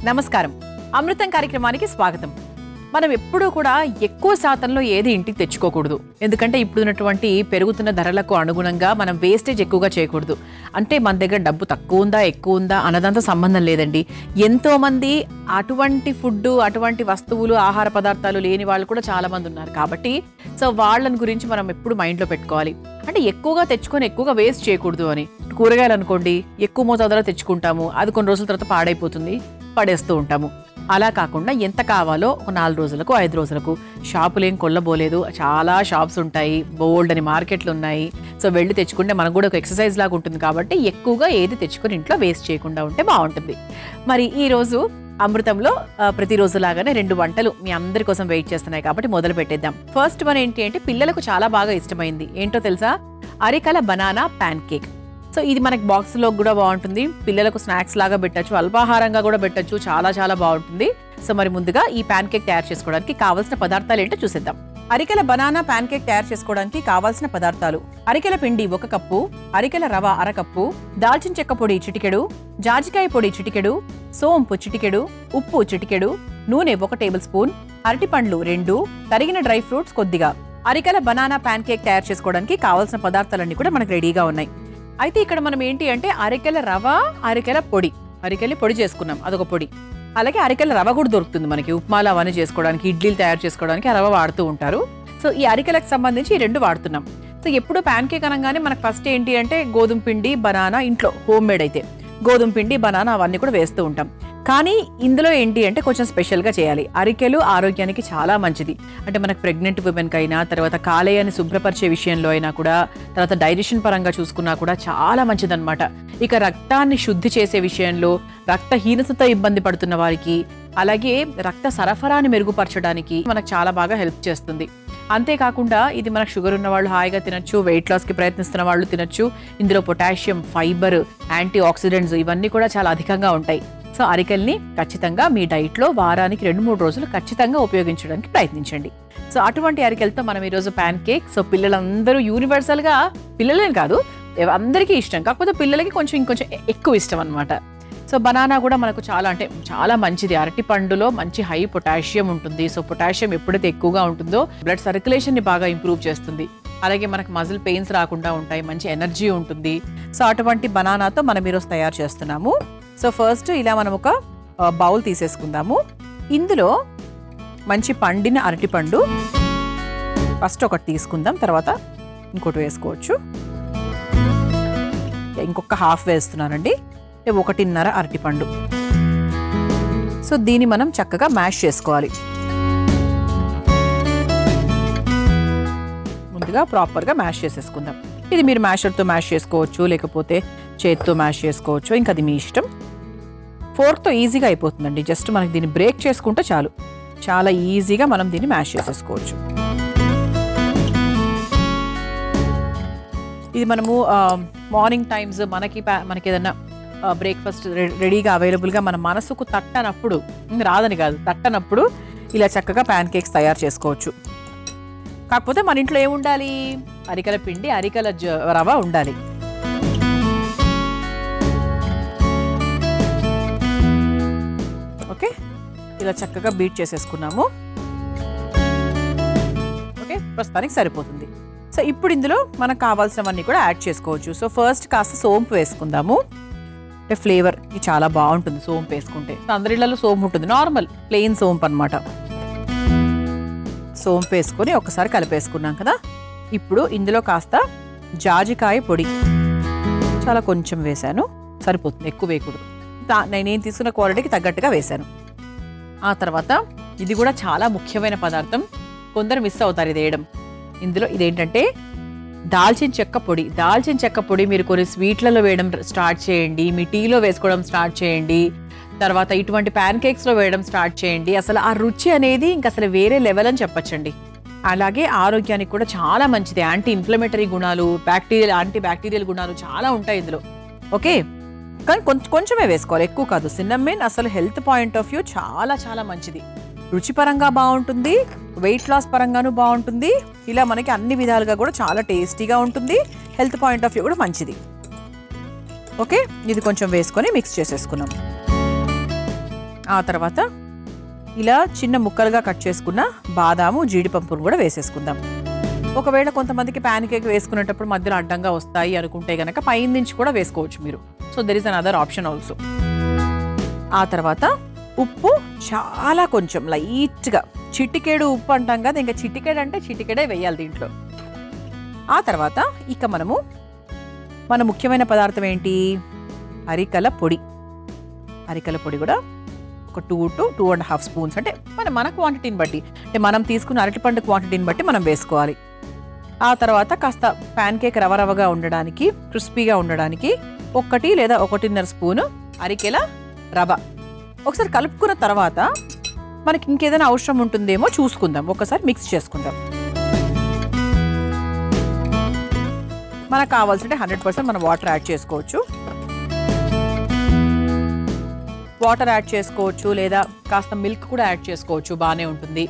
నమస్కారం. అమృతం కార్యక్రమానికి స్వాగతం. మనం ఎప్పుడూ కూడా ఎక్కువ శాతంలో ఏది ఇంటికి తెచ్చుకోకూడదు. ఎందుకంటే ఇప్పుడున్నటువంటి పెరుగుతున్న ధరలకు అనుగుణంగా మనం వేస్టేజ్ ఎక్కువగా చేయకూడదు. అంటే మన దగ్గర డబ్బు తక్కువ ఉందా ఎక్కువ ఉందా అన్నదంతా సంబంధం లేదండి. ఎంతో మంది అటువంటి ఫుడ్, అటువంటి వస్తువులు, ఆహార పదార్థాలు లేని వాళ్ళు కూడా చాలా మంది ఉన్నారు. కాబట్టి వాళ్ళని గురించి మనం ఎప్పుడు మైండ్లో పెట్టుకోవాలి. అంటే ఎక్కువగా తెచ్చుకొని ఎక్కువగా వేస్ట్ చేయకూడదు అని. కూరగాయలు అనుకోండి, ఎక్కువ మోతాదులో తెచ్చుకుంటాము, అది కొన్ని రోజుల తర్వాత పాడైపోతుంది, పడేస్తూ ఉంటాము. అలా కాకుండా ఎంత కావాలో ఒక 4 రోజులకు 5 రోజులకు. షాపులేం కొల్లబోలేదు, చాలా షాప్స్ ఉంటాయి, బోల్డ్ అని మార్కెట్లు ఉన్నాయి. వెళ్ళి తెచ్చుకుంటే మనకు కూడా ఒక ఎక్సర్సైజ్ లాగా ఉంటుంది. కాబట్టి ఎక్కువగా ఏది తెచ్చుకొని ఇంట్లో వేస్ట్ చేయకుండా ఉంటే బాగుంటుంది. మరి ఈరోజు అమృతంలో ప్రతిరోజు లాగానే 2 వంటలు మీ అందరి కోసం వెయిట్ చేస్తున్నాయి. కాబట్టి మొదలు పెట్టేద్దాం. ఫస్ట్ వన్ ఏంటి అంటే పిల్లలకు చాలా బాగా ఇష్టమైంది. ఏంటో తెలుసా? అరికల బనానా ప్యాన్ కేక్. ఇది మనకి బాక్స్లో కూడా బాగుంటుంది, పిల్లలకు స్నాక్స్ లాగా పెట్టచ్చు, అల్పాహారంగా కూడా పెట్టచ్చు, చాలా చాలా బాగుంటుంది. మరి ముందుగా ఈ ప్యాన్ కేక్ తయారు చేసుకోవడానికి కావాల్సిన పదార్థాలు ఏంటో చూసేద్దాం. అరికెల బనానా ప్యాన్ కేక్ తయారు చేసుకోవడానికి కావాల్సిన పదార్థాలు: అరికెల పిండి 1 కప్పు, అరికెల రవ 1/2 కప్పు, దాల్చిన చెక్క పొడి చిటికెడు, జాజికాయ పొడి చిటికెడు, సోంపు చిటికెడు, ఉప్పు చిటికెడు, నూనె 1 టేబుల్ స్పూన్, అరటిపండ్లు 2, తరిగిన డ్రై ఫ్రూట్స్ కొద్దిగా. అరికెల బనానా ప్యాన్ కేక్ తయారు చేసుకోవడానికి కావాల్సిన పదార్థాలన్నీ కూడా మనకు రెడీగా ఉన్నాయి. అయితే ఇక్కడ మనం ఏంటి అంటే అరికెల రవ, అరికెల పొడి, అరికెల పొడి చేసుకున్నాం, అదొక పొడి. అలాగే అరికెల రవ కూడా దొరుకుతుంది మనకి, ఉప్మాలు అవన్నీ చేసుకోవడానికి, ఇడ్లీలు తయారు చేసుకోవడానికి ఆ రవ వాడుతూ ఉంటారు. ఈ అరికెలకు సంబంధించి ఈ 2 వాడుతున్నాం. ఎప్పుడు ప్యాన్ కేక్ అనగానే మనకు ఫస్ట్ ఏంటి అంటే గోధుమ పిండి, బనానా, ఇంట్లో హోమ్ మేడ్ అయితే గోధుమ పిండి, బనానా అవన్నీ కూడా వేస్తూ ఉంటాం. కానీ ఇందులో ఏంటి అంటే కొంచెం స్పెషల్గా చేయాలి. అరికెలు ఆరోగ్యానికి చాలా మంచిది. అంటే మనకు ప్రెగ్నెంట్ ఉమెన్కి అయినా, తర్వాత కాలేయాన్ని శుభ్రపరిచే విషయంలో అయినా కూడా, తర్వాత డైజెషన్ పరంగా చూసుకున్నా కూడా చాలా మంచిదన్నమాట. ఇక రక్తాన్ని శుద్ధి చేసే విషయంలో, రక్తహీనతతో ఇబ్బంది పడుతున్న వారికి, అలాగే రక్త సరఫరాని మెరుగుపరచడానికి మనకు చాలా బాగా హెల్ప్ చేస్తుంది. అంతేకాకుండా ఇది మనకు షుగర్ ఉన్న వాళ్ళు హాయిగా తినచ్చు, వెయిట్ లాస్కి ప్రయత్నిస్తున్న వాళ్ళు తినచ్చు. ఇందులో పొటాషియం, ఫైబర్, యాంటీ ఆక్సిడెంట్స్ ఇవన్నీ కూడా చాలా అధికంగా ఉంటాయి. అరికెల్ని ఖచ్చితంగా మీ డైట్లో వారానికి 2-3 రోజులు ఖచ్చితంగా ఉపయోగించడానికి ప్రయత్నించండి. అటువంటి అరికెలతో మనం ఈరోజు ప్యాన్ కేక్. పిల్లలందరూ యూనివర్సల్గా, పిల్లలేని కాదు అందరికీ ఇష్టం, కాకపోతే పిల్లలకి ఇంకొంచెం ఎక్కువ ఇష్టం అనమాట. బనానా కూడా మనకు చాలా అంటే చాలా మంచిది. అరటి పండులో మంచి హై పొటాషియం ఉంటుంది. పొటాషియం ఎప్పుడైతే ఎక్కువగా ఉంటుందో బ్లడ్ సర్క్యులేషన్ ని బాగా ఇంప్రూవ్ చేస్తుంది. అలాగే మనకు మజిల్ పెయిన్స్ రాకుండా ఉంటాయి, మంచి ఎనర్జీ ఉంటుంది. అటువంటి బనానాతో మనం ఈరోజు తయారు చేస్తున్నాము. ఫస్ట్ ఇలా మనం ఒక బౌల్ తీసేసుకుందాము. ఇందులో మంచి పండిన అరటిపండు ఫస్ట్ ఒకటి తీసుకుందాం, తర్వాత ఇంకోటి వేసుకోవచ్చు. ఇంకొక హాఫ్ వేస్తున్నానండి. 1.5 అరటిపండు. దీన్ని మనం చక్కగా మ్యాష్ చేసుకోవాలి. ముందుగా ప్రాపర్గా మ్యాష్ చేసేసుకుందాం. ఇది మీరు మ్యాషర్తో మ్యాష్ చేసుకోవచ్చు, లేకపోతే చేతితో మ్యాష్ చేసుకోవచ్చు, ఇంకా అది మీ ఇష్టం. ఫోర్క్తో ఈజీగా అయిపోతుందండి. జస్ట్ మనకి దీన్ని బ్రేక్ చేసుకుంటే చాలు, చాలా ఈజీగా మనం దీన్ని మ్యాష్ చేసేసుకోవచ్చు. ఇది మనము మార్నింగ్ టైమ్స్ మనకి ఏదన్నా బ్రేక్ఫాస్ట్ రెడీగా అవైలబుల్గా మన మనసుకు తట్టనప్పుడు, రాదని కాదు తట్టనప్పుడు ఇలా చక్కగా ప్యాన్ కేక్స్ తయారు చేసుకోవచ్చు. కాకపోతే మన ఇంట్లో ఏముండాలి? అరికెల పిండి, అరికెల రవ ఉండాలి. ఓకే, ఇలా చక్కగా బీట్ చేసేసుకున్నాము. ఓకే, ప్రస్తుతానికి సరిపోతుంది. ఇప్పుడు ఇందులో మనకు కావాల్సినవన్నీ కూడా యాడ్ చేసుకోవచ్చు. ఫస్ట్ కాస్త సోంపు వేసుకుందాము. అంటే ఫ్లేవర్కి చాలా బాగుంటుంది సోంపు వేసుకుంటే. అందరిళ్ళలో సోంపు ఉంటుంది, నార్మల్ ప్లెయిన్ సోంపు అనమాట. సోంపు వేసుకొని ఒకసారి కలిపేసుకున్నాం కదా. ఇప్పుడు ఇందులో కాస్త జాజికాయ పొడి చాలా కొంచెం వేశాను, సరిపోతుంది, ఎక్కువ వేయకూడదు. నేను తీసుకున్న క్వాలిటీకి తగ్గట్టుగా వేశాను. ఆ తర్వాత ఇది కూడా చాలా ముఖ్యమైన పదార్థం, కొందరు మిస్ అవుతారు ఇది వేయడం. ఇందులో ఇదేంటంటే దాల్చిన చెక్క పొడి. దాల్చిన చెక్క పొడి మీరు కొన్ని స్వీట్లలో వేయడం స్టార్ట్ చేయండి, మీ టీలో వేసుకోవడం స్టార్ట్ చేయండి, తర్వాత ఇటువంటి ప్యాన్ కేక్స్లో వేయడం స్టార్ట్ చేయండి. అసలు ఆ రుచి అనేది ఇంకా అసలు వేరే లెవెల్ అని చెప్పచ్చండి. అలాగే ఆరోగ్యానికి కూడా చాలా మంచిది. యాంటీ ఇన్ఫ్లమేటరీ గుణాలు, యాంటీ బ్యాక్టీరియల్ గుణాలు చాలా ఉంటాయి ఇందులో. ఓకే, కానీ కొంచెమే వేసుకోవాలి, ఎక్కువ కాదు. సిన్నమన్ అసలు హెల్త్ పాయింట్ ఆఫ్ వ్యూ చాలా చాలా మంచిది. రుచిపరంగా బాగుంటుంది, వెయిట్ లాస్ పరంగాను బాగుంటుంది. ఇలా మనకి అన్ని విధాలుగా కూడా చాలా టేస్టీగా ఉంటుంది, హెల్త్ పాయింట్ ఆఫ్ వ్యూ కూడా మంచిది. ఓకే, ఇది కొంచెం వేసుకొని మిక్స్ చేసేసుకున్నాం. ఆ తర్వాత ఇలా చిన్న ముక్కలుగా కట్ చేసుకున్న బాదాము జీడిపప్పును కూడా వేసేసుకుందాం. ఒకవేళ కొంతమందికి ప్యాన్ కేక్ వేసుకునేటప్పుడు మధ్యలో అడ్డంగా వస్తాయి అనుకుంటే కనుక పైన నుంచి కూడా వేసుకోవచ్చు మీరు. So there is another option also. ఆ తర్వాత ఉప్పు చాలా కొంచెం లైట్గా, చిటికేడు ఉప్పు అంటాం కదా, ఇంకా చిటికేడు అంటే చిటికేడే వేయాలి దీంట్లో. ఆ తర్వాత ఇక మన ముఖ్యమైన పదార్థం ఏంటి, అరికల పొడి. అరికల పొడి కూడా ఒక 2 to 2.5 స్పూన్స్, అంటే మన క్వాంటిటీని బట్టి, అంటే మనం తీసుకున్న అరటిపండు క్వాంటిటీని బట్టి మనం వేసుకోవాలి. ఆ తర్వాత కాస్త ప్యాన్ కేక్ రవరవగా ఉండడానికి, క్రిస్పీగా ఉండడానికి 1 లేదా 1.5 స్పూను అరికెల రవ. ఒకసారి కలుపుకున్న తర్వాత మనకి ఇంకేదైనా అవసరం ఉంటుందేమో చూసుకుందాం, ఒకసారి మిక్స్ చేసుకుందాం. మనకు కావాల్సింటే 100% మనం వాటర్ యాడ్ చేసుకోవచ్చు. వాటర్ యాడ్ చేసుకోవచ్చు లేదా కాస్త మిల్క్ కూడా యాడ్ చేసుకోవచ్చు, బాగానే ఉంటుంది.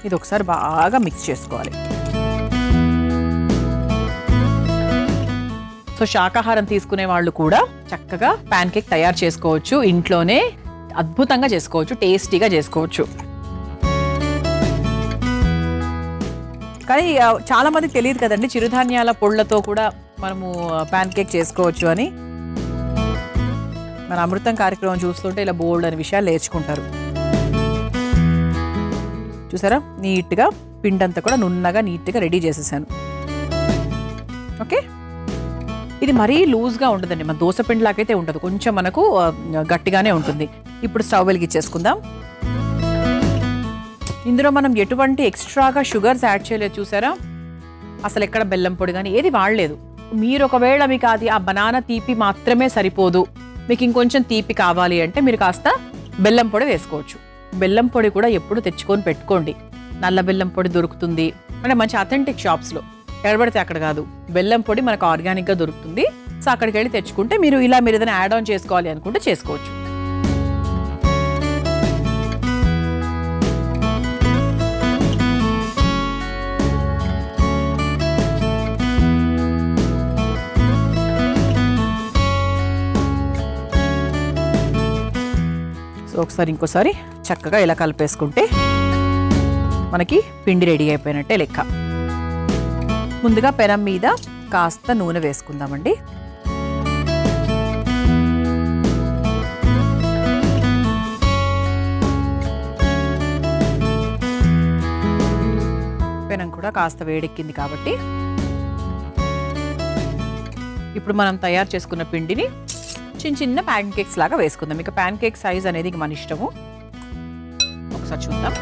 ఇది ఒకసారి బాగా మిక్స్ చేసుకోవాలి. సో శాకాహారం తీసుకునే వాళ్ళు కూడా చక్కగా ప్యాన్ కేక్ తయారు చేసుకోవచ్చు, ఇంట్లోనే అద్భుతంగా చేసుకోవచ్చు, టేస్టీగా చేసుకోవచ్చు. కానీ చాలా మందికి తెలియదు కదండి, చిరుధాన్యాల పొళ్ళతో కూడా మనము ప్యాన్ కేక్ చేసుకోవచ్చు అని. మన అమృతం కార్యక్రమం చూస్తుంటే ఇలా బోల్డ్ అనే విషయాలు నేర్చుకుంటారు. చూసారా, నీట్గా పిండంతా కూడా నున్నగా నీట్గా రెడీ చేసేసాను. ఓకే, ఇది మరీ లూజ్గా ఉండదండి, మన దోశ పిండిలాకైతే ఉండదు, కొంచెం మనకు గట్టిగానే ఉంటుంది. ఇప్పుడు స్టవ్ వెలిగించేసుకుందాం. ఇందులో మనం ఎటువంటి ఎక్స్ట్రాగా షుగర్స్ యాడ్ చేయలేదు, చూసారా, అసలు ఎక్కడ బెల్లం పొడి కానీ ఏది వాడలేదు. మీరు ఒకవేళ మీకు అది ఆ బనానా తీపి మాత్రమే సరిపోదు, మీకు ఇంకొంచెం తీపి కావాలి అంటే మీరు కాస్త బెల్లం పొడి వేసుకోవచ్చు. బెల్లం పొడి కూడా ఎప్పుడు తెచ్చుకొని పెట్టుకోండి, నల్ల బెల్లం పొడి దొరుకుతుంది, అంటే మంచి అథెంటిక్ షాప్స్లో, ఎక్కడబడితే అక్కడ కాదు. బెల్లం పొడి మనకు ఆర్గానిక్గా దొరుకుతుంది. సో అక్కడికి వెళ్ళి తెచ్చుకుంటే మీరు ఏదైనా యాడ్ ఆన్ చేసుకోవాలి అనుకుంటే చేసుకోవచ్చు. ఒకసారి ఇంకోసారి చక్కగా ఇలా కలిపేసుకుంటే మనకి పిండి రెడీ అయిపోయినట్టే లెక్క. ముందుగా పెనం మీద కాస్త నూనె వేసుకుందామండి. పెనం కూడా కాస్త వేడెక్కింది కాబట్టి ఇప్పుడు మనం తయారు చేసుకున్న పిండిని చిన్న చిన్న ప్యాన్ కేక్స్ లాగా వేసుకుందాం. ఇక ప్యాన్ కేక్ సైజ్ అనేది మన ఇష్టము. ఒకసారి చూద్దాం.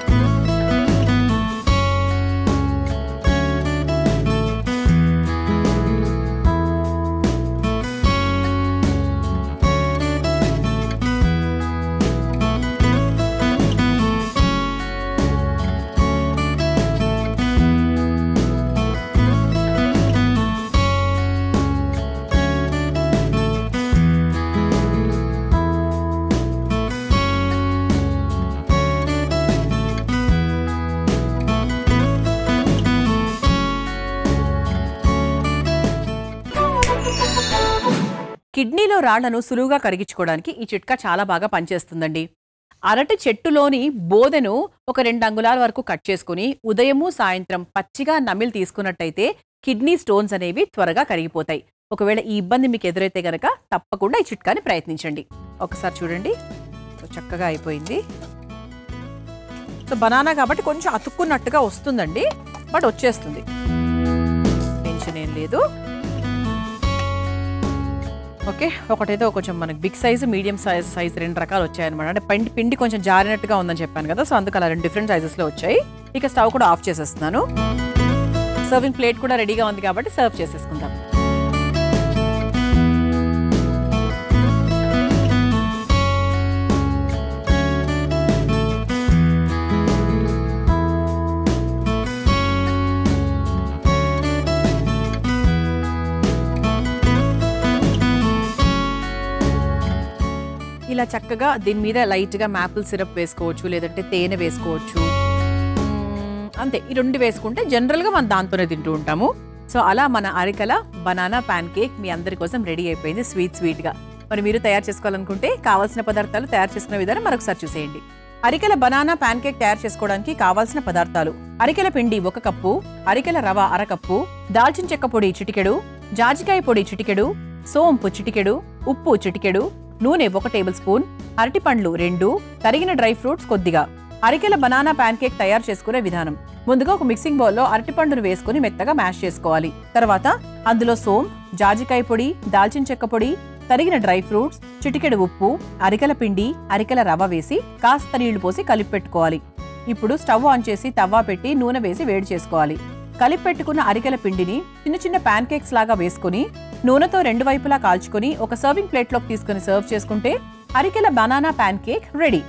కిడ్నీలో రాళ్లను సులువుగా కరిగించుకోవడానికి ఈ చిట్కా చాలా బాగా పనిచేస్తుందండి. అరటి చెట్టులోని బోదెను ఒక 2 అంగుళాల వరకు కట్ చేసుకుని ఉదయము సాయంత్రం పచ్చిగా నమిలి తీసుకున్నట్టయితే కిడ్నీ స్టోన్స్ అనేవి త్వరగా కరిగిపోతాయి. ఒకవేళ ఈ ఇబ్బంది మీకు ఎదురైతే గనక తప్పకుండా ఈ చిట్కాని ప్రయత్నించండి. ఒకసారి చూడండి, చక్కగా అయిపోయింది. సో బనానా కాబట్టి కొంచెం అతుక్కున్నట్టుగా వస్తుందండి, బట్ వచ్చేస్తుంది, టెన్షన్ ఏం లేదు. ఓకే, ఒకటైతే కొంచెం మనకి బిగ్ సైజు, మీడియం సైజ్ 2 రకాలు వచ్చాయన్నమాట. అంటే పిండి కొంచెం జారినట్టుగా ఉందని చెప్పాను కదా, సో అందుకు అలా 2 డిఫరెంట్ సైజెస్లో వచ్చాయి. ఇక స్టవ్ కూడా ఆఫ్ చేసేస్తున్నాను. సర్వింగ్ ప్లేట్ కూడా రెడీగా ఉంది కాబట్టి సర్వ్ చేసేసుకుందాం. ఇలా చక్కగా దీని మీద లైట్గా మ్యాపుల్ సిరప్ వేసుకోవచ్చు, లేదంటే తేనె వేసుకోవచ్చు. అంతే. ఈ 2 వేసుకుంటే జనరల్గా మనం దాంతోనే తింటూ ఉంటాము. సో అలా మన అరికల బనానా ప్యాన్ కేక్ మీ అందరి కోసం రెడీ అయిపోయింది స్వీట్గా. మరి మీరు తయారు చేసుకోవాలనుకుంటే కావాల్సిన పదార్థాలు తయారు చేసుకునే విధానం మరొకసారి చూసేయండి. అరికెల బనానా ప్యాన్ కేక్ తయారు చేసుకోవడానికి కావాల్సిన పదార్థాలు: అరికెల పిండి 1 కప్పు, అరికెల రవ 1/2 కప్పు, దాల్చిన చెక్క పొడి చిటికెడు, జాజికాయ పొడి చిటికెడు, సోంపు చిటికెడు, ఉప్పు చిటికెడు, నూనె 1 టేబుల్ స్పూన్, అరటిపండ్లు 2, తరిగిన డ్రై ఫ్రూట్స్ కొద్దిగా. అరికెల బనానా ప్యాన్ కేక్ తయారు చేసుకునే విధానం: ముందుగా ఒక మిక్సింగ్ బౌల్లో అరటిపండును వేసుకుని మెత్తగా మ్యాష్ చేసుకోవాలి. తర్వాత అందులో సోంపు, జాజికాయ పొడి, దాల్చిన చెక్క పొడి, తరిగిన డ్రై ఫ్రూట్స్, చిటికెడు ఉప్పు, అరికెల పిండి, అరికెల రవ్వ వేసి కాస్త నీళ్లు పోసి కలిపి పెట్టుకోవాలి. ఇప్పుడు స్టవ్ ఆన్ చేసి తవ్వ పెట్టి నూనె వేసి వేడి చేసుకోవాలి. కలిపి పెట్టుకున్న అరికెల పిండిని చిన్న చిన్న ప్యాన్ కేక్స్ లాగా వేసుకుని నూనెతో 2 వైపులా కాల్చుకొని ఒక సర్వింగ్ ప్లేట్లోకి తీసుకుని సర్వ్ చేసుకుంటే అరికెల బనానా ప్యాన్ కేక్ రెడీ.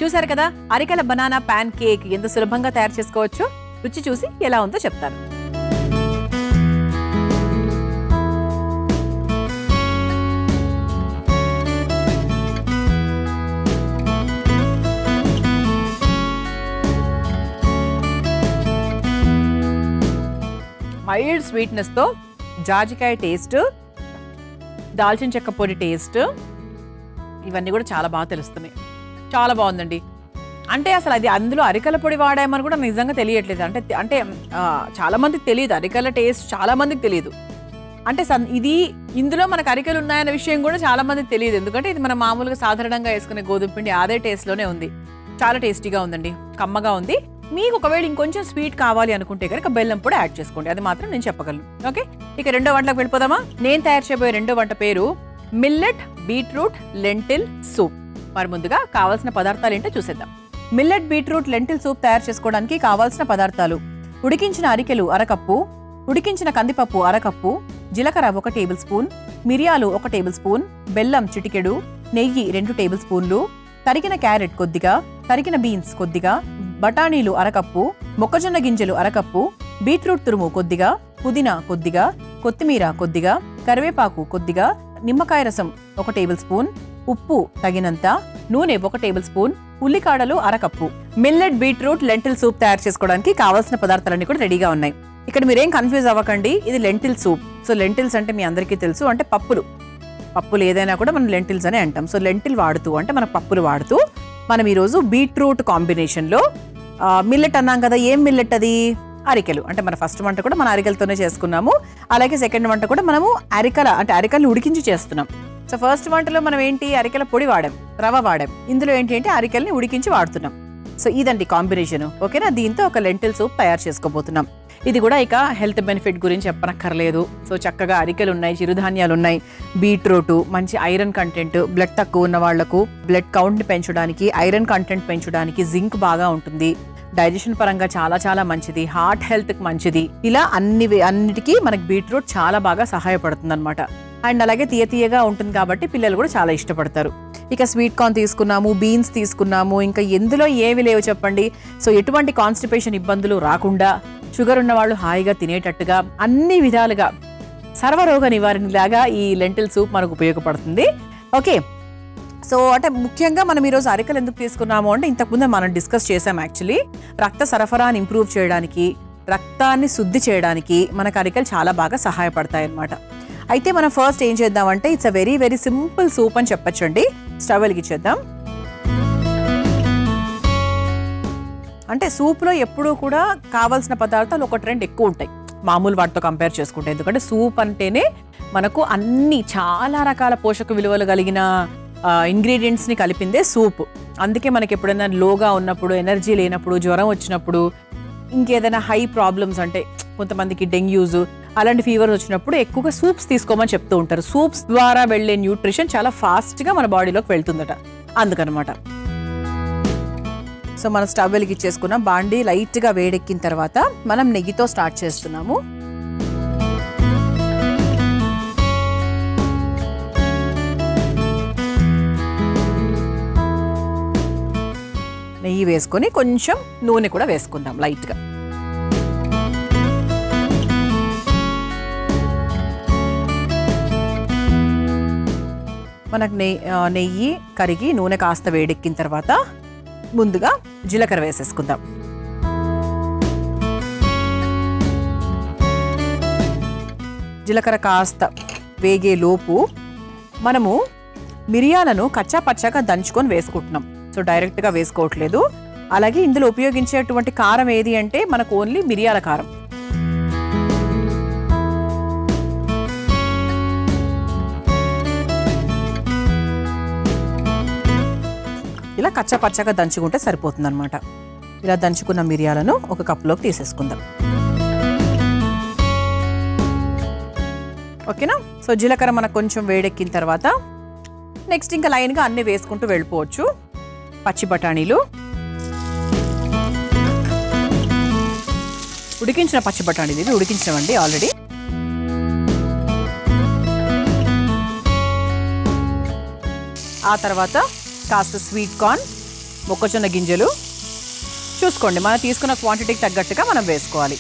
చూసారు కదా, అరికెల బనానా ప్యాన్ కేక్ ఎంత సులభంగా తయారు చేసుకోవచ్చు. రుచి చూసి ఎలా ఉందో చెప్తాను. మైల్డ్ స్వీట్నెస్తో జాజికాయ టేస్ట్, దాల్చిన చెక్క పొడి టేస్ట్, ఇవన్నీ కూడా చాలా బాగా తెలుస్తున్నాయి. చాలా బాగుందండి. అంటే అసలు అది అందులో అరికెల పొడి వాడామని కూడా నిజంగా తెలియట్లేదు. అంటే చాలా మందికి తెలియదు అరికెల టేస్ట్, చాలా మందికి తెలియదు. అంటే ఇది ఇందులో మనకు అరికెలు ఉన్నాయన్న విషయం కూడా చాలా మందికి తెలియదు. ఎందుకంటే ఇది మనం మామూలుగా సాధారణంగా వేసుకునే గోధుమ పిండి అదే టేస్ట్లోనే ఉంది. చాలా టేస్టీగా ఉందండి, కమ్మగా ఉంది. మీకు ఒకవేళ ఇంకొంచెం స్వీట్ కావాలి అనుకుంటే కనుక బెల్లం కూడా యాడ్ చేసుకోండి. అది మాత్రం నేను చెప్పగలను. ఓకే, ఇక రెండో వంటలకు వెళ్ళిపోదామా? నేను తయారు చేయబోయే రెండో వంట పేరు మిల్లెట్ బీట్రూట్ లెంటిల్ సూప్. మరి ముందుగా కావాల్సిన పదార్థాలు ఏంటో చూసేద్దాం. మిల్లెట్ బీట్రూట్ లెంటిల్ సూప్ తయారు చేసుకోవడానికి కావాల్సిన పదార్థాలు: ఉడికించిన అరికెలు 1/2 కప్పు, ఉడికించిన కందిపప్పు 1/2 కప్పు, జీలకర్ర 1 టేబుల్ స్పూన్, మిరియాలు 1 టేబుల్ స్పూన్, బెల్లం చిటికెడు, నెయ్యి 2 టేబుల్ స్పూన్లు, తరిగిన క్యారెట్ కొద్దిగా, తరిగిన బీన్స్ కొద్దిగా, బఠానీలు 1/2 కప్పు, మొక్కజొన్న గింజలు 1/2 కప్పు, బీట్రూట్ తురుము కొద్దిగా, పుదీనా కొద్దిగా, కొత్తిమీర కొద్దిగా, కరివేపాకు కొద్దిగా, నిమ్మకాయ రసం 1 టేబుల్ స్పూన్, ఉప్పు తగినంత, నూనె 1 టేబుల్ స్పూన్, ఉల్లికాడలు 1/2 cup. Millet beetroot lentil soup తయారు చేసుకోవడానికి కావాల్సిన పదార్థాలన్నీ కూడా రెడీగా ఉన్నాయి. ఇక్కడ మీరేం కన్ఫ్యూజ్ అవ్వకండి, ఇది లెంటిల్ సూప్. సో లెంటిల్స్ అంటే మీ అందరికీ తెలుసు, అంటే పప్పులు ఏదైనా కూడా మనం లెంటిల్స్ అని అంటాం. సో లెంటిల్ వాడుతూ అంటే మన పప్పులు వాడుతూ మనం ఈరోజు బీట్రూట్ కాంబినేషన్లో మిల్లెట్ అన్నాం కదా. ఏం మిల్లెట్ అది? అరికెలు. అంటే మన ఫస్ట్ వంట కూడా మన అరికెలతోనే చేసుకున్నాము. అలాగే సెకండ్ వంట కూడా మనము అరికెలు ఉడికించి చేస్తున్నాం. సో ఫస్ట్ వంటలో మనం ఏంటి, అరికెల పొడి వాడాం, రవ వాడాం. ఇందులో ఏంటి అంటే అరికెల్ని ఉడికించి వాడుతున్నాం. సో ఇదండి కాంబినేషన్. ఓకేనా? దీంతో ఒక లెంటిల్ సూప్ తయారు చేసుకోబోతున్నాం. ఇది కూడా ఇక హెల్త్ బెనిఫిట్ గురించి చెప్పనక్కర్లేదు. సో చక్కగా అరికెలు ఉన్నాయి, చిరుధాన్యాలు ఉన్నాయి, బీట్రూట్ మంచి ఐరన్ కంటెంట్, బ్లడ్ తక్కువ ఉన్న వాళ్లకు బ్లడ్ కౌంట్ని పెంచడానికి, ఐరన్ కంటెంట్ పెంచడానికి, జింక్ బాగా ఉంటుంది, డైజెషన్ పరంగా చాలా చాలా మంచిది, హార్ట్ హెల్త్కి మంచిది. ఇలా అన్నిటికీ మనకి బీట్రూట్ చాలా బాగా సహాయపడుతుంది అనమాట. అండ్ అలాగే తీయగా ఉంటుంది కాబట్టి పిల్లలు కూడా చాలా ఇష్టపడతారు. ఇక స్వీట్ కార్న్ తీసుకున్నాము, బీన్స్ తీసుకున్నాము, ఇంకా ఎందులో ఏవి లేవు చెప్పండి. సో ఎటువంటి కాన్స్టిపేషన్ ఇబ్బందులు రాకుండా, షుగర్ ఉన్న వాళ్ళు హాయిగా తినేటట్టుగా, అన్ని విధాలుగా సర్వరోగ నివారణలాగా ఈ లెంటిల్ సూప్ మనకు ఉపయోగపడుతుంది. ఓకే, సో అంటే ముఖ్యంగా మనం ఈరోజు అరికెలు ఎందుకు తీసుకున్నాము అంటే ఇంతకుముందే మనం డిస్కస్ చేసాం. యాక్చువల్లీ రక్త సరఫరాని ఇంప్రూవ్ చేయడానికి, రక్తాన్ని శుద్ధి చేయడానికి మనకు అరికెలు చాలా బాగా సహాయపడతాయి అన్నమాట. అయితే మనం ఫస్ట్ ఏం చేద్దామంటే it's a very very simple soup అని చెప్పచ్చండి. స్టవ్ వెలిగించేద్దాం. అంటే సూప్లో ఎప్పుడూ కూడా కావాల్సిన పదార్థాలు 1-2 ఎక్కువ ఉంటాయి మామూలు వాటితో కంపేర్ చేసుకుంటే. ఎందుకంటే సూప్ అంటేనే మనకు అన్ని చాలా రకాల పోషక విలువలు కలిగిన ఇంగ్రీడియంట్స్ని కలిపిందే సూప్. అందుకే మనకి ఎప్పుడైనా లోగా ఉన్నప్పుడు, ఎనర్జీ లేనప్పుడు, జ్వరం వచ్చినప్పుడు, ఇంకేదైనా హై ప్రాబ్లమ్స్ అంటే కొంతమందికి డెంగ్యూస్ అలాంటి ఫీవర్స్ వచ్చినప్పుడు ఎక్కువగా సూప్స్ తీసుకోమని చెప్తూ ఉంటారు. సూప్స్ ద్వారా వెళ్లే న్యూట్రిషన్ చాలా ఫాస్ట్గా మన బాడీలోకి వెళ్తుందట, అందుకనమాట. సో మనం స్టవ్ వెలిగించేసుకున్నాం. బాండీ లైట్గా వేడెక్కిన తర్వాత మనం నెయ్యితో స్టార్ట్ చేస్తున్నాము. నెయ్యి వేసుకొని కొంచెం నూనె కూడా వేసుకుందాం లైట్గా. మనకు నెయ్యి కరిగి నూనె కాస్త వేడెక్కిన తర్వాత ముందుగా జీలకర్ర వేసేసుకుందాం. జీలకర్ర కాస్త వేగే లోపు మనము మిరియాలను కచ్చా పచ్చాగా దంచుకొని వేసుకుంటున్నాం. సో డైరెక్ట్గా వేసుకోవట్లేదు. అలాగే ఇందులో ఉపయోగించేటువంటి కారం ఏది అంటే మనకు ఓన్లీ మిరియాల కారం. ఇలా కచ్చా పచ్చగా దంచుకుంటే సరిపోతుంది అనమాట. ఇలా దంచుకున్న మిరియాలను ఒక కప్పులోకి తీసేసుకుందాం. ఓకేనా. సో జీలకర్ర మనకు కొంచెం వేడెక్కిన తర్వాత నెక్స్ట్ ఇంకా లైన్గా అన్నీ వేసుకుంటూ వెళ్ళిపోవచ్చు. పచ్చి బఠానీలు, ఉడికించిన పచ్చి బఠానీలు, ఇవి ఉడికించినవండి ఆల్రెడీ. ఆ తర్వాత కాస్త స్వీట్ కార్న్, మొక్కజొన్న గింజలు చూసుకోండి, మనం తీసుకున్న క్వాంటిటీకి తగ్గట్టుగా మనం వేసుకోవాలి.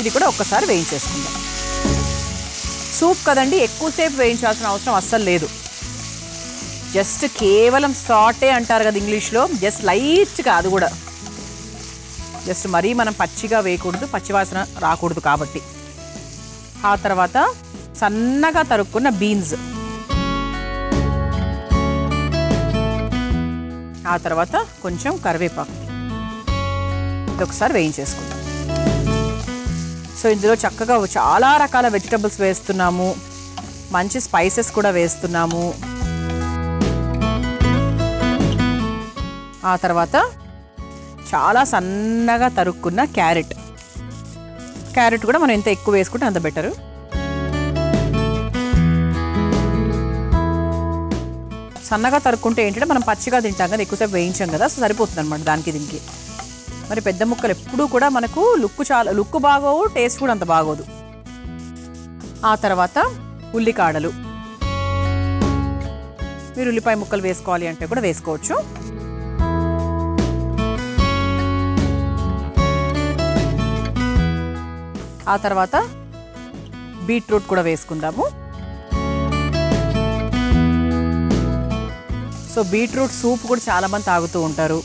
ఇది కూడా ఒక్కసారి వేయించేసుకుందాం. సూప్ కదండి, ఎక్కువసేపు వేయించాల్సిన అవసరం అస్సలు లేదు. జస్ట్ కేవలం సాటే అంటారు కదా ఇంగ్లీష్లో, జస్ట్ లైట్గా, అది కూడా జస్ట్ మరీ మనం పచ్చిగా వేయకూడదు, పచ్చివాసన రాకూడదు కాబట్టి. ఆ తర్వాత సన్నగా తరుక్కున్న బీన్స్, ఆ తర్వాత కొంచెం కరివేపాకు, ఇది ఒకసారి వేయించేసుకుందాం. సో ఇందులో చక్కగా చాలా రకాల వెజిటబుల్స్ వేస్తున్నాము, మంచి స్పైసెస్ కూడా వేస్తున్నాము. ఆ తర్వాత చాలా సన్నగా తరుక్కున్న క్యారెట్ కూడా మనం ఎంత ఎక్కువ వేసుకుంటే అంత బెటరు. సన్నగా తరుక్కుంటే ఏంటంటే మనం పచ్చిగా తింటాం కదా, ఎక్కువసేపు వేయించాం కదా, సో సరిపోతుంది అనమాట దానికి దీనికి. మరి పెద్ద ముక్కలు ఎప్పుడూ కూడా మనకు లుక్ బాగోవు, టేస్ట్ కూడా అంత బాగోదు. ఆ తర్వాత ఉల్లికాడలు, మీరు ఉల్లిపాయ ముక్కలు వేసుకోవాలి అంటే కూడా వేసుకోవచ్చు. ఆ తర్వాత బీట్రూట్ కూడా వేసుకుందాము. సో బీట్రూట్ సూప్ కూడా చాలామంది తాగుతూ ఉంటారు.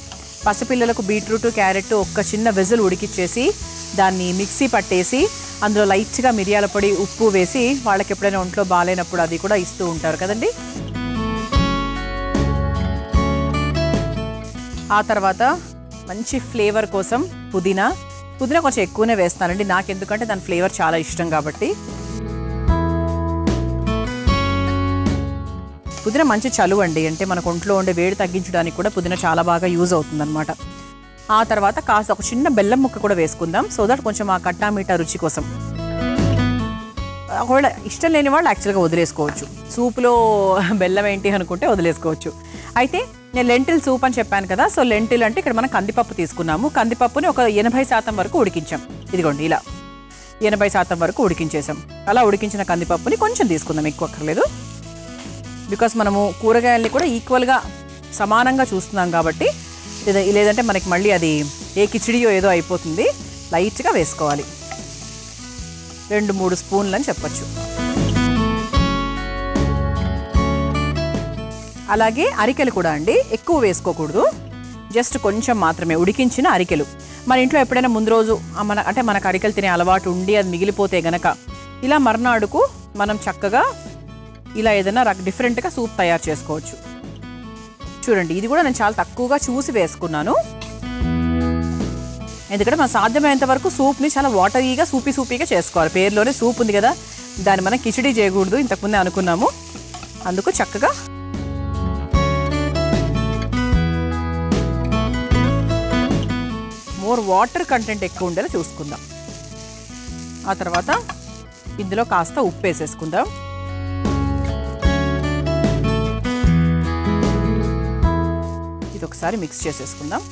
పసిపిల్లలకు బీట్రూట్ క్యారెట్ ఒక్క చిన్న విజిల్ ఉడికిచ్చేసి దాన్ని మిక్సీ పట్టేసి అందులో లైట్గా మిరియాల పొడి, ఉప్పు వేసి వాళ్ళకి ఎప్పుడైనా ఒంట్లో బాగాలేనప్పుడు అది కూడా ఇస్తూ ఉంటారు కదండి. ఆ తర్వాత మంచి ఫ్లేవర్ కోసం పుదీనా కొంచెం ఎక్కువనే వేస్తానండి, నాకు ఎందుకంటే దాని ఫ్లేవర్ చాలా ఇష్టం కాబట్టి. పుదీనా మంచి చలువ అండి, అంటే మనకు ఒంట్లో ఉండే వేడి తగ్గించడానికి కూడా పుదీనా చాలా బాగా యూజ్ అవుతుందన్నమాట. ఆ తర్వాత కాస్త ఒక చిన్న బెల్లం ముక్క కూడా వేసుకుందాం, సో దట్ కొంచెం ఆ కట్టా మీఠా రుచి కోసం. ఒకవేళ ఇష్టం లేని వాళ్ళు యాక్చువల్గా వదిలేసుకోవచ్చు, సూప్లో బెల్లం ఏంటి అనుకుంటే వదిలేసుకోవచ్చు. అయితే నేను లెంటిల్ సూప్ అని చెప్పాను కదా, సో లెంటిల్ అంటే ఇక్కడ మనం కందిపప్పు తీసుకున్నాము. కందిపప్పుని ఒక 80% వరకు ఉడికించాం. ఇదిగోండి ఇలా 80% వరకు ఉడికించేసాం. అలా ఉడికించిన కందిపప్పుని కొంచెం తీసుకుందాం, ఎక్కువ అక్కర్లేదు. బికాస్ మనము కూరగాయల్ని కూడా ఈక్వల్గా సమానంగా చూస్తున్నాం కాబట్టి, లేదంటే మనకి మళ్ళీ అది ఏ కిచిడియో ఏదో అయిపోతుంది. లైట్గా వేసుకోవాలి, 2-3 స్పూన్లు అని చెప్పచ్చు. అలాగే అరికెలు కూడా అండి, ఎక్కువ వేసుకోకూడదు, జస్ట్ కొంచెం మాత్రమే. ఉడికించిన అరికెలు మన ఇంట్లో ఎప్పుడైనా ముందు రోజు మనకు అరికెలు తినే అలవాటు ఉండి అది మిగిలిపోతే గనక ఇలా మర్నాడుకు మనం చక్కగా ఇలా ఏదైనా డిఫరెంట్గా సూప్ తయారు చేసుకోవచ్చు. చూడండి, ఇది కూడా నేను చాలా తక్కువగా చూసి వేసుకున్నాను, ఎందుకంటే మనం సాధ్యమైనంత వరకు సూప్ని చాలా వాటరీగా సూపీగా చేసుకోవాలి. పేరులోనే సూప్ ఉంది కదా, దాన్ని మనం కిచిడి చేయకూడదు, ఇంతకుముందే అనుకున్నాము. అందుకు చక్కగా మోర్ వాటర్ కంటెంట్ ఎక్కువ ఉండేలా చూసుకుందాం. ఆ తర్వాత ఇందులో కాస్త ఉప్పు వేసేసుకుందాం. ఇది ఒకసారి మిక్స్ చేసేసుకుందాం.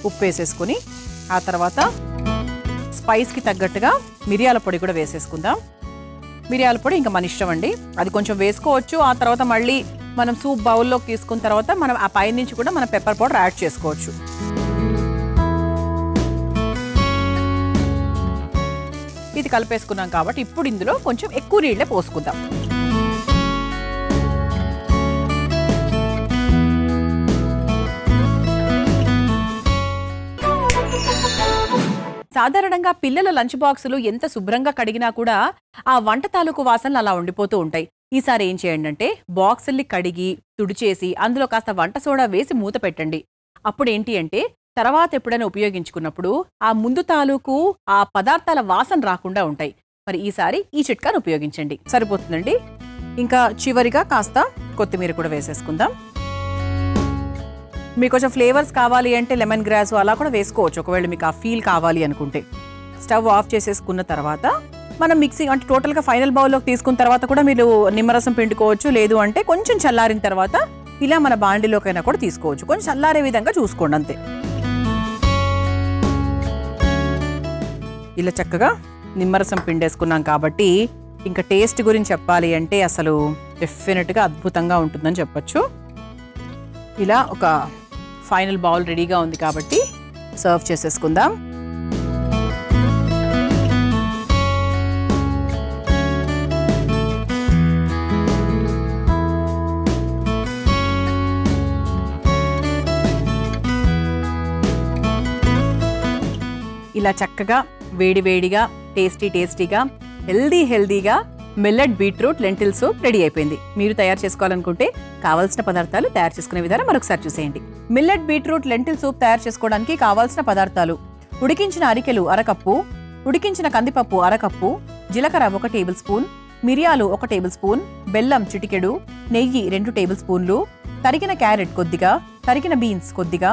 ఉప్పు వేసేసుకొని ఆ తర్వాత స్పైస్కి తగ్గట్టుగా మిరియాల పొడి కూడా వేసేసుకుందాం. మిరియాల పొడి ఇంకా మన ఇష్టం అండి, అది కొంచెం వేసుకోవచ్చు. ఆ తర్వాత మళ్ళీ మనం సూప్ బౌల్లోకి తీసుకున్న తర్వాత మనం ఆ పై నుంచి కూడా మనం పెప్పర్ పౌడర్ యాడ్ చేసుకోవచ్చు. ఇది కలిపేసుకున్నాం కాబట్టి ఇప్పుడు ఇందులో కొంచెం ఎక్కువ నీళ్ళే పోసుకుందాం. సాధారణంగా పిల్లల లంచ్ బాక్సులు ఎంత శుభ్రంగా కడిగినా కూడా ఆ వంట తాలూకు వాసనలు అలా ఉండిపోతూ ఉంటాయి. ఈసారి ఏం చేయండి అంటే బాక్సుల్ని కడిగి తుడిచేసి అందులో కాస్త వంట సోడా వేసి మూత పెట్టండి. అప్పుడు ఏంటి అంటే తర్వాత ఎప్పుడైనా ఉపయోగించుకున్నప్పుడు ఆ ముందు తాలూకు ఆ పదార్థాల వాసన రాకుండా ఉంటాయి. మరి ఈసారి ఈ చిట్కాను ఉపయోగించండి, సరిపోతుందండి. ఇంకా చివరిగా కాస్త కొత్తిమీర కూడా వేసేసుకుందాం. మీకు కొంచెం ఫ్లేవర్స్ కావాలి అంటే లెమన్ గ్రాస్ అలా కూడా వేసుకోవచ్చు, ఒకవేళ మీకు ఆ ఫీల్ కావాలి అనుకుంటే. స్టవ్ ఆఫ్ చేసేసుకున్న తర్వాత మనం మిక్సీ అంటే టోటల్గా ఫైనల్ బౌల్లోకి తీసుకున్న తర్వాత కూడా మీరు నిమ్మరసం పిండుకోవచ్చు. లేదు అంటే కొంచెం చల్లారిన తర్వాత ఇలా మన బాండిలోకైనా కూడా తీసుకోవచ్చు. కొంచెం చల్లారే విధంగా చూసుకోండి అంతే. ఇలా చక్కగా నిమ్మరసం పిండేసుకున్నాం కాబట్టి ఇంకా టేస్ట్ గురించి చెప్పాలి అంటే అసలు డెఫినెట్గా అద్భుతంగా ఉంటుందని చెప్పొచ్చు. ఇలా ఒక ఫైనల్ బౌల్ రెడీగా ఉంది కాబట్టి సర్వ్ చేసేసుకుందాం. ఇలా చక్కగా వేడివేడిగా టేస్టీగా హెల్దీగా millet beetroot lentil soup ready అయిపోయింది. మీరు తయారు చేసుకోవాలనుకుంటే కావాల్సిన పదార్థాలు తయారు చేసుకునే విధానం మరొకసారి చూసేయండి. మిల్లెట్ బీట్రూట్ లెంటిల్ సూప్ తయారు చేసుకోవడానికి కావాల్సిన పదార్థాలు: ఉడికించిన అరికెలు అరకప్పు, ఉడికించిన కందిపప్పు అరకప్పు, జీలకర్ర 1 టేబుల్ స్పూన్, మిరియాలు 1 టేబుల్ స్పూన్, బెల్లం చిటికెడు, నెయ్యి 2 టేబుల్ స్పూన్లు, తరిగిన క్యారెట్ కొద్దిగా, తరిగిన బీన్స్ కొద్దిగా,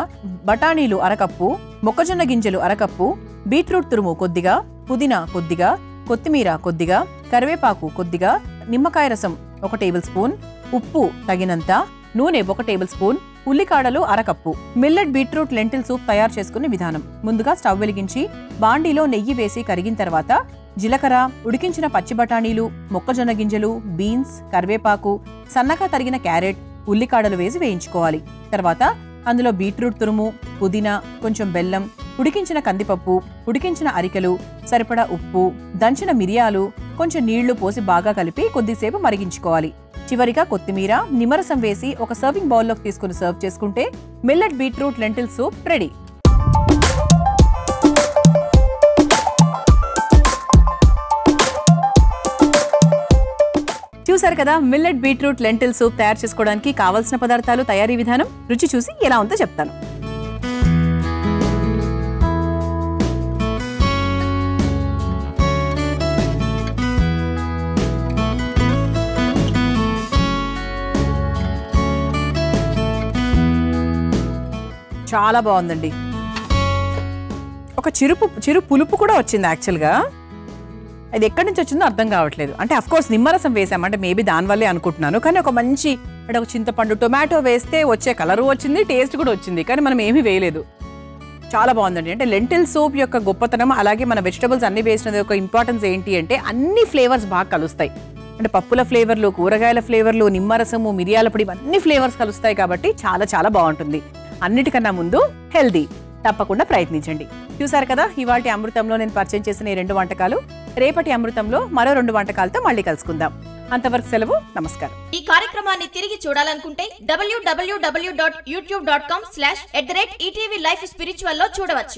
బఠానీలు అరకప్పు, మొక్కజొన్న గింజలు అరకప్పు, బీట్రూట్ తురుము కొద్దిగా, పుదీనా కొద్దిగా, కొత్తిమీర కొద్దిగా, కరివేపాకు కొద్దిగా, నిమ్మకాయ రసం 1 టేబుల్ స్పూన్, ఉప్పు తగినంత, నూనె 1 టేబుల్ స్పూన్, ఉల్లికాడలు అరకప్పు. మిల్లెట్ బీట్రూట్ లెంటిల్ సూప్ తయారు చేసుకునే విధానం: ముందుగా స్టవ్ వెలిగించి బాండీలో నెయ్యి వేసి కరిగిన తర్వాత జీలకర్ర, ఉడికించిన పచ్చి బఠానీలు, మొక్కజొన్న గింజలు, బీన్స్, కరివేపాకు, సన్నగా తరిగిన క్యారెట్, ఉల్లికాడలు వేసి వేయించుకోవాలి. తర్వాత అందులో బీట్రూట్ తురుము, పుదీనా, కొంచెం బెల్లం, ఉడికించిన కందిపప్పు, ఉడికించిన అరికెలు, సరిపడా ఉప్పు, దంచిన మిరియాలు, కొంచెం నీళ్లు పోసి బాగా కలిపి కొద్దిసేపు మరిగించుకోవాలి. చివరిగా కొత్తిమీర, నిమ్మరసం వేసి ఒక సర్వింగ్ బౌల్లోకి తీసుకుని సర్వ్ చేసుకుంటే millet beetroot lentil soup ready. చూసారు కదా, మిల్లెట్ బీట్రూట్ లెంటిల్ సూప్ తయారు చేసుకోవడానికి కావాల్సిన పదార్థాలు, తయారీ విధానం. రుచి చూసి ఎలా ఉందో చెప్తాను. చాలా బాగుందండి. ఒక చిరు పులుపు కూడా వచ్చింది. యాక్చువల్గా అది ఎక్కడి నుంచి వచ్చిందో అర్థం కావట్లేదు. అంటే అఫ్కోర్స్ నిమ్మరసం వేసామంటే మేబీ దానివల్లే అనుకుంటున్నాను. కానీ ఒక మంచి అంటే ఒక చింతపండు, టొమాటో వేస్తే వచ్చే కలరు వచ్చింది, టేస్ట్ కూడా వచ్చింది. కానీ మనం ఏమీ వేయలేదు. చాలా బాగుందండి. అంటే లెంటిల్ సూప్ యొక్క గొప్పతనం, అలాగే మన వెజిటబుల్స్ అన్ని వేసినది యొక్క ఇంపార్టెన్స్ ఏంటి అంటే అన్ని ఫ్లేవర్స్ బాగా కలుస్తాయి. అంటే పప్పుల ఫ్లేవర్లు, కూరగాయల ఫ్లేవర్లు, నిమ్మరసము, మిరియాల పొడి, ఇవన్నీ ఫ్లేవర్స్ కలుస్తాయి కాబట్టి చాలా చాలా బాగుంటుంది. అన్నిటికన్నా ముందు హెల్దీ. తప్పకుండా ప్రయత్నించండి. చూసారు కదా, ఇవాల్టి అమృతంలో నేను పరిచయం చేసిన ఈ 2 వంటకాలు. రేపటి అమృతంలో మరో 2 వంటకాలతో మళ్ళీ కలుసుకుందాం. అంతవరకు సెలవు, నమస్కారం. ఈ కార్యక్రమాన్ని తిరిగి చూడాలనుకుంటే www.youtube.com/ETV Life Spiritual లో చూడవచ్చు.